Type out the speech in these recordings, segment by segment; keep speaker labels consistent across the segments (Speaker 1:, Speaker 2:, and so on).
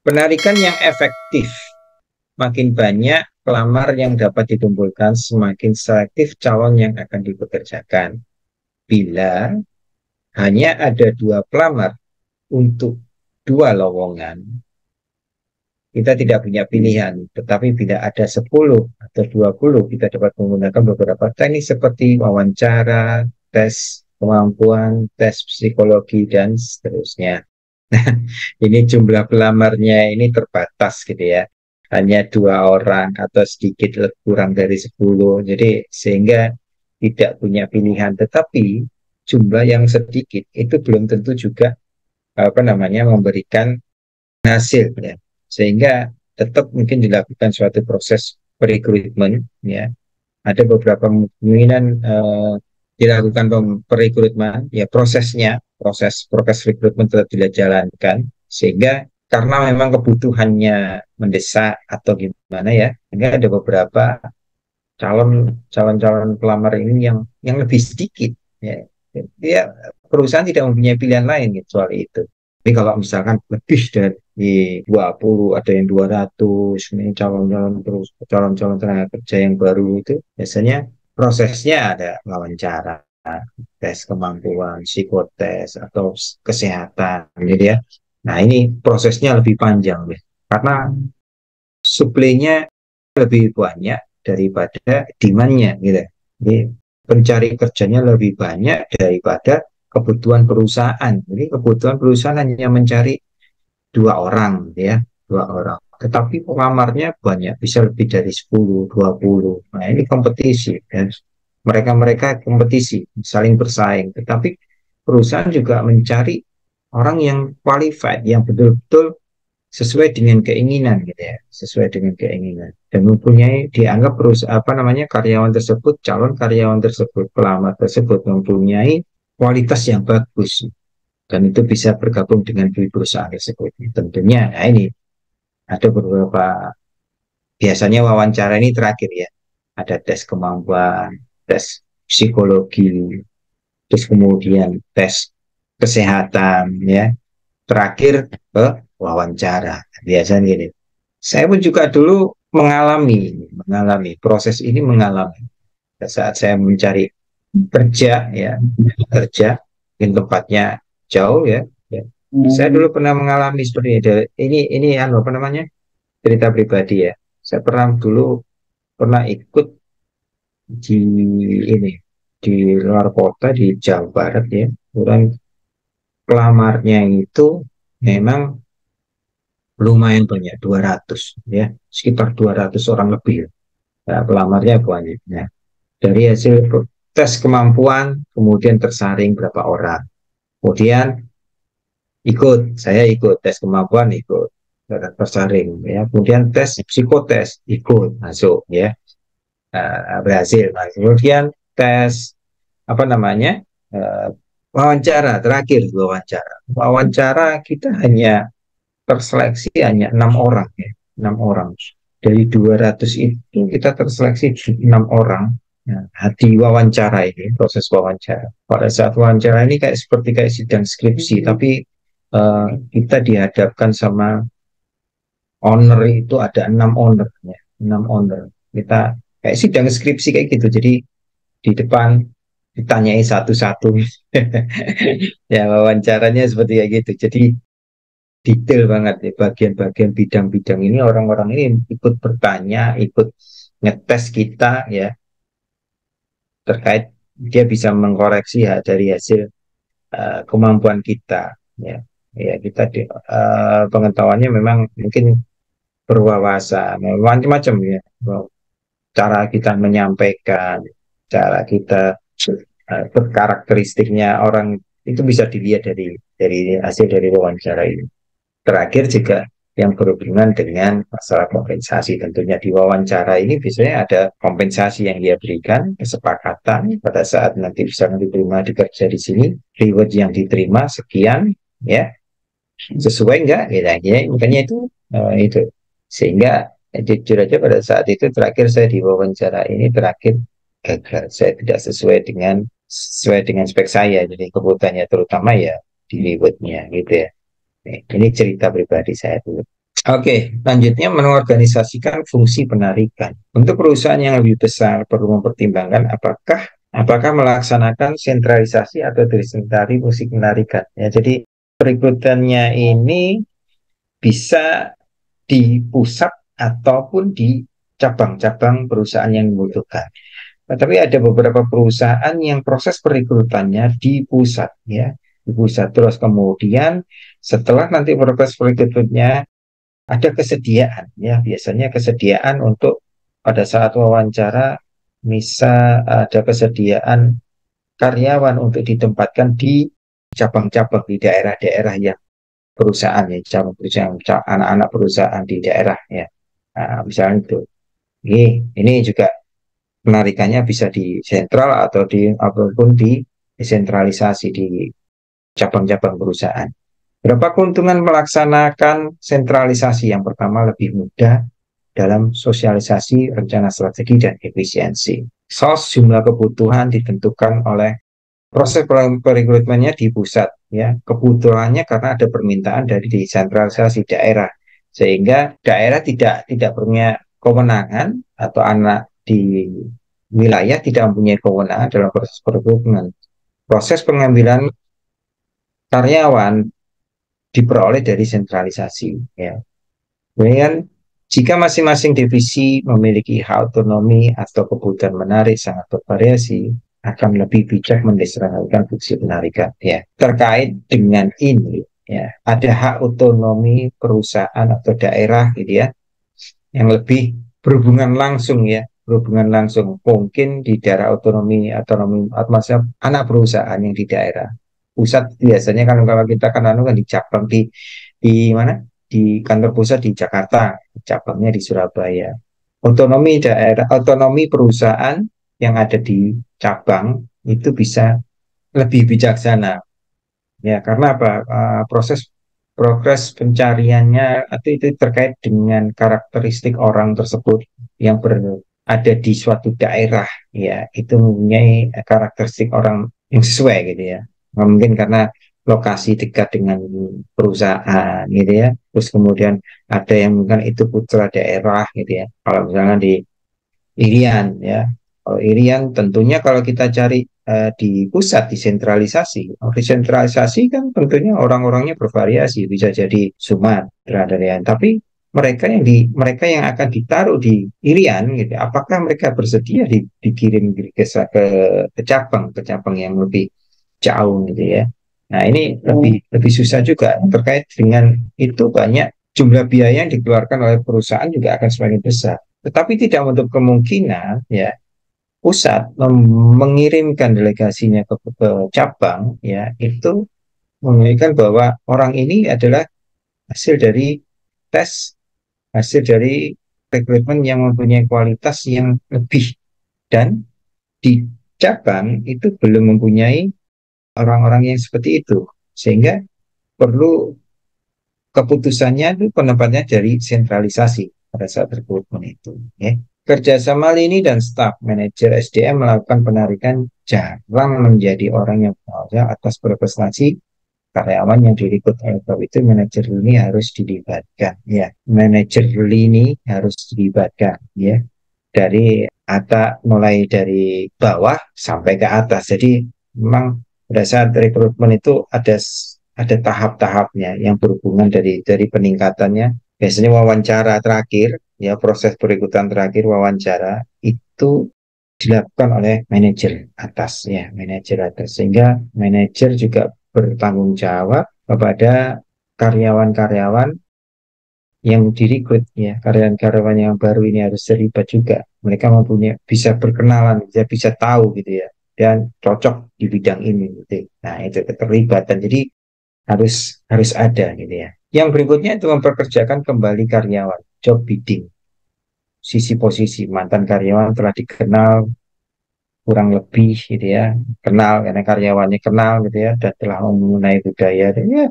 Speaker 1: Penarikan yang efektif. Makin banyak pelamar yang dapat dikumpulkan, semakin selektif calon yang akan dipekerjakan. Bila hanya ada 2 pelamar untuk 2 lowongan, kita tidak punya pilihan. Tetapi bila ada 10 atau 20, kita dapat menggunakan beberapa teknik seperti wawancara, tes kemampuan, tes psikologi, dan seterusnya. Ini jumlah pelamarnya ini terbatas gitu ya. Hanya 2 orang atau sedikit kurang dari 10. Jadi sehingga tidak punya pilihan. Tetapi jumlah yang sedikit itu belum tentu juga memberikan hasil ya. Sehingga tetap mungkin dilakukan suatu proses perekrutmen ya. Ada beberapa kemungkinan dilakukan perekrutmen ya, proses rekrutmen tetap dijalankan, sehingga karena memang kebutuhannya mendesak atau gimana ya, sehingga ada beberapa calon pelamar ini yang lebih sedikit ya. Dia perusahaan tidak mempunyai pilihan lain kecuali itu. Tapi kalau misalkan lebih dari 20, ada yang 200, ini calon-calon tenaga kerja yang baru, itu biasanya prosesnya ada wawancara, tes kemampuan, psikotes, atau kesehatan gitu ya. Nah, ini prosesnya lebih panjang ya. Karena suplainya lebih banyak daripada demand-nya gitu. Jadi pencari kerjanya lebih banyak daripada kebutuhan perusahaan. Jadi kebutuhan perusahaan hanya mencari 2 orang gitu ya, 2 orang. Tetapi pelamarnya banyak, bisa lebih dari 10, 20. Nah, ini kompetisi dan mereka kompetisi, saling bersaing. Tetapi perusahaan juga mencari orang yang qualified, yang betul-betul sesuai dengan keinginan gitu ya, sesuai dengan keinginan, dan mempunyai, dianggap karyawan tersebut, calon karyawan tersebut, pelamar tersebut mempunyai kualitas yang bagus, dan itu bisa bergabung dengan perusahaan tersebut tentunya. Nah, ini ada beberapa, biasanya wawancara ini terakhir ya, ada tes kemampuan, tes psikologi, terus kemudian tes kesehatan ya, terakhir ke wawancara. Biasanya gini. Saya pun juga dulu mengalami proses ini, mengalami saat saya mencari kerja ya, kerja mungkin tempatnya jauh ya, ya. Saya dulu pernah mengalami seperti ini cerita pribadi ya. Saya pernah ikut di ini, di luar kota di Jawa Barat ya. Orang pelamarnya itu memang lumayan banyak, 200 ya, sekitar 200 orang lebih ya, pelamarnya banyak ya. Dari hasil tes kemampuan kemudian tersaring berapa orang, kemudian saya ikut tes kemampuan, ikut tersaring ya, kemudian tes psikotes ikut masuk ya, berhasil. Nah, kemudian tes uh, wawancara terakhir, wawancara kita hanya terseleksi hanya 6 orang ya, 6 orang dari 200 itu, kita terseleksi 6 orang ya, di wawancara ini, proses wawancara. Pada saat wawancara ini seperti sidang skripsi, tapi kita dihadapkan sama owner, itu ada 6 owner ya, 6 owner. Kita kayak sidang skripsi kayak gitu, jadi di depan ditanyai satu-satu. Ya, wawancaranya seperti kayak gitu, jadi detail banget ya, bagian-bagian bidang-bidang ini, orang-orang ini ikut bertanya, ikut ngetes kita ya, terkait dia bisa mengkoreksi ya dari hasil kemampuan kita ya. Ya, kita pengetahuannya memang mungkin berwawasan macam-macam ya, cara kita menyampaikan, cara kita karakteristiknya orang itu bisa dilihat dari hasil dari wawancara ini. Terakhir juga yang berhubungan dengan masalah kompensasi. Tentunya di wawancara ini biasanya ada kompensasi yang dia berikan, kesepakatan pada saat nanti bisa diterima dikerja di sini, reward yang diterima sekian, ya, sesuai enggak, ya, makanya itu. Sehingga jujur aja pada saat itu terakhir saya di wawancara ini terakhir gagal, saya tidak sesuai dengan spek saya, jadi kebutuhannya terutama ya di rewardnya gitu ya. Ini cerita pribadi saya dulu. Oke, selanjutnya mengorganisasikan fungsi penarikan. Untuk perusahaan yang lebih besar perlu mempertimbangkan apakah melaksanakan sentralisasi atau desentralisasi fungsi penarikan. Ya, jadi perekrutannya ini bisa di pusat ataupun di cabang-cabang perusahaan yang membutuhkan. Tapi ada beberapa perusahaan yang proses perekrutannya di pusat, ya, di pusat. Terus kemudian setelah nanti proses perekrutannya ada kesediaan, ya, biasanya kesediaan untuk pada saat wawancara, misal ada kesediaan karyawan untuk ditempatkan di cabang-cabang di daerah-daerah yang perusahaan, ya, cabang perusahaan, anak-anak perusahaan di daerah, ya. Nah, misalnya itu. Ini juga penarikannya bisa di sentral atau di apapun di desentralisasi di cabang-cabang perusahaan. Berapa keuntungan melaksanakan sentralisasi? Yang pertama, lebih mudah dalam sosialisasi rencana strategi dan efisiensi. Jumlah kebutuhan ditentukan oleh proses perekrutmennya di pusat, ya. Kebutuhannya karena ada permintaan dari desentralisasi daerah, sehingga daerah tidak punya kewenangan atau anak di wilayah tidak mempunyai kewenangan dalam proses perekrutmen. Proses pengambilan karyawan diperoleh dari sentralisasi, ya. Kemudian jika masing-masing divisi memiliki hak otonomi atau kebutuhan menarik sangat bervariasi, akan lebih bijak mendesentralisasikan fungsi penarikan. Ya, terkait dengan ini, ya, ada hak otonomi perusahaan atau daerah, gitu ya, yang lebih berhubungan langsung, ya, berhubungan langsung. Mungkin di daerah otonomi atau maksudnya anak perusahaan yang di daerah. Pusat biasanya kan kalau kita kan kan di cabang di mana? Di kantor pusat di Jakarta, cabangnya di Surabaya. Otonomi daerah, otonomi perusahaan yang ada di cabang itu bisa lebih bijaksana. Ya, karena apa? Progres pencariannya itu terkait dengan karakteristik orang tersebut yang berada di suatu daerah, ya, itu mempunyai karakteristik orang yang sesuai, gitu ya. Mungkin karena lokasi dekat dengan perusahaan, gitu ya. Terus kemudian ada yang mungkin itu putra daerah, gitu ya. Kalau misalnya di Irian, ya. Kalau Irian tentunya kalau kita cari di pusat desentralisasi, desentralisasi kan tentunya orang-orangnya bervariasi, bisa jadi Sumatera dari yang, tapi mereka yang akan ditaruh di Irian, gitu, apakah mereka bersedia dikirim ke cabang yang lebih jauh, gitu ya. Nah, ini lebih susah juga terkait dengan itu, banyak jumlah biaya yang dikeluarkan oleh perusahaan juga akan semakin besar. Tetapi tidak untuk kemungkinan, ya, pusat mengirimkan delegasinya ke cabang, ya, itu menunjukkan bahwa orang ini adalah hasil dari tes, hasil dari rekrutmen yang mempunyai kualitas yang lebih, dan di cabang itu belum mempunyai orang-orang yang seperti itu, sehingga perlu keputusannya itu penempatnya dari sentralisasi pada saat rekrutmen itu, ya. Kerjasama lini dan staf manajer SDM melakukan penarikan jarang menjadi orang yang bekerja atas prestasi karyawan yang direkrut. Oleh sebab itu manajer lini harus dilibatkan, ya. Manajer lini harus dilibatkan, ya, dari mulai dari bawah sampai ke atas. Jadi memang pada saat rekrutmen itu ada tahap-tahapnya yang berhubungan dari peningkatannya. Biasanya wawancara terakhir, ya, proses perekrutan terakhir wawancara itu dilakukan oleh manajer atas, ya, manajer atas, sehingga manajer juga bertanggung jawab kepada karyawan-karyawan yang direkrut, ya, karyawan-karyawan yang baru ini harus terlibat juga. Mereka mempunyai bisa berkenalan, bisa tahu, gitu ya, dan cocok di bidang ini, gitu. Nah, itu keterlibatan. Jadi harus harus ada, gitu ya. Yang berikutnya itu memperkerjakan kembali karyawan, job bidding. Sisi posisi mantan karyawan telah dikenal kurang lebih, gitu ya, kenal karena karyawannya kenal, gitu ya, dan telah mengenai budaya, dan ya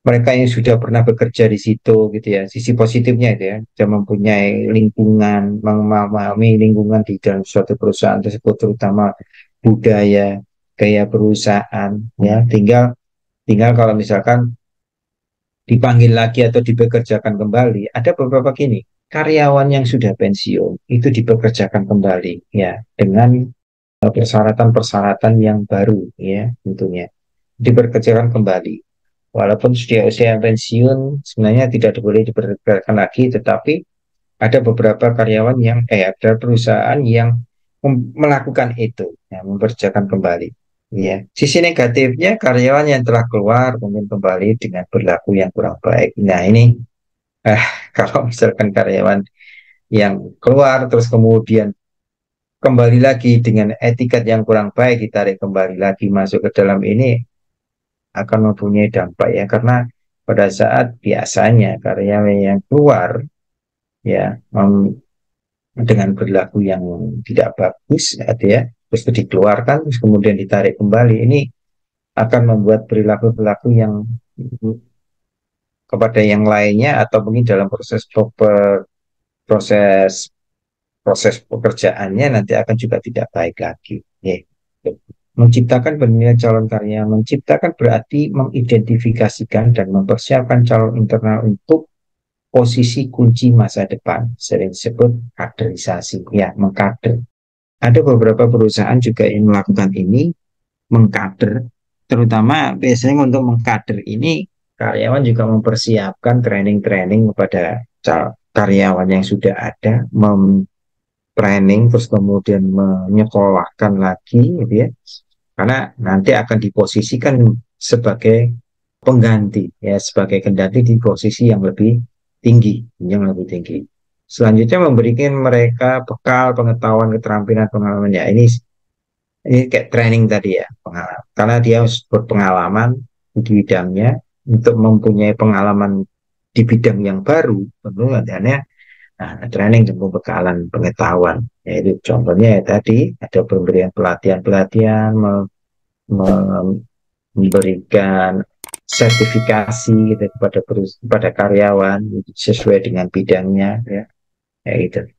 Speaker 1: mereka yang sudah pernah bekerja di situ, gitu ya, sisi positifnya itu, ya, sudah mempunyai lingkungan, memahami lingkungan di dalam suatu perusahaan tersebut, terutama budaya, gaya perusahaan, ya. Tinggal tinggal kalau misalkan dipanggil lagi atau dipekerjakan kembali, ada beberapa gini, karyawan yang sudah pensiun itu dipekerjakan kembali ya dengan persyaratan-persyaratan yang baru ya tentunya dipekerjakan kembali. Walaupun sudah usia pensiun sebenarnya tidak boleh dipekerjakan lagi, tetapi ada beberapa karyawan yang ada perusahaan yang melakukan itu ya, mempekerjakan kembali. Ya, sisi negatifnya karyawan yang telah keluar mungkin kembali dengan berlaku yang kurang baik. Nah ini eh, kalau misalkan karyawan yang keluar terus kemudian kembali lagi dengan etiket yang kurang baik, ditarik kembali lagi masuk ke dalam ini akan mempunyai dampak ya, karena pada saat biasanya karyawan yang keluar ya dengan berlaku yang tidak bagus ya, terus dikeluarkan terus kemudian ditarik kembali, ini akan membuat perilaku-perilaku yang kepada yang lainnya atau mungkin dalam proses proses pekerjaannya nanti akan juga tidak baik lagi. Ya. Menciptakan penilaian calon karya, menciptakan berarti mengidentifikasikan dan mempersiapkan calon internal untuk posisi kunci masa depan, sering disebut kaderisasi, ya mengkader. Ada beberapa perusahaan juga yang melakukan ini, mengkader, terutama biasanya untuk mengkader ini karyawan juga mempersiapkan training-training kepada karyawan yang sudah ada, training terus kemudian menyekolahkan lagi gitu ya, karena nanti akan diposisikan sebagai pengganti ya, sebagai kendati di posisi yang lebih tinggi, selanjutnya memberikan mereka bekal pengetahuan, keterampilan, pengalaman ya, ini kayak training tadi ya, pengalaman, karena dia harus berpengalaman di bidangnya untuk mempunyai pengalaman di bidang yang baru, tentu adanya training dan pembekalan pengetahuan. Yaitu contohnya ya tadi ada pemberian pelatihan-pelatihan, memberikan sertifikasi gitu kepada karyawan sesuai dengan bidangnya ya, itu.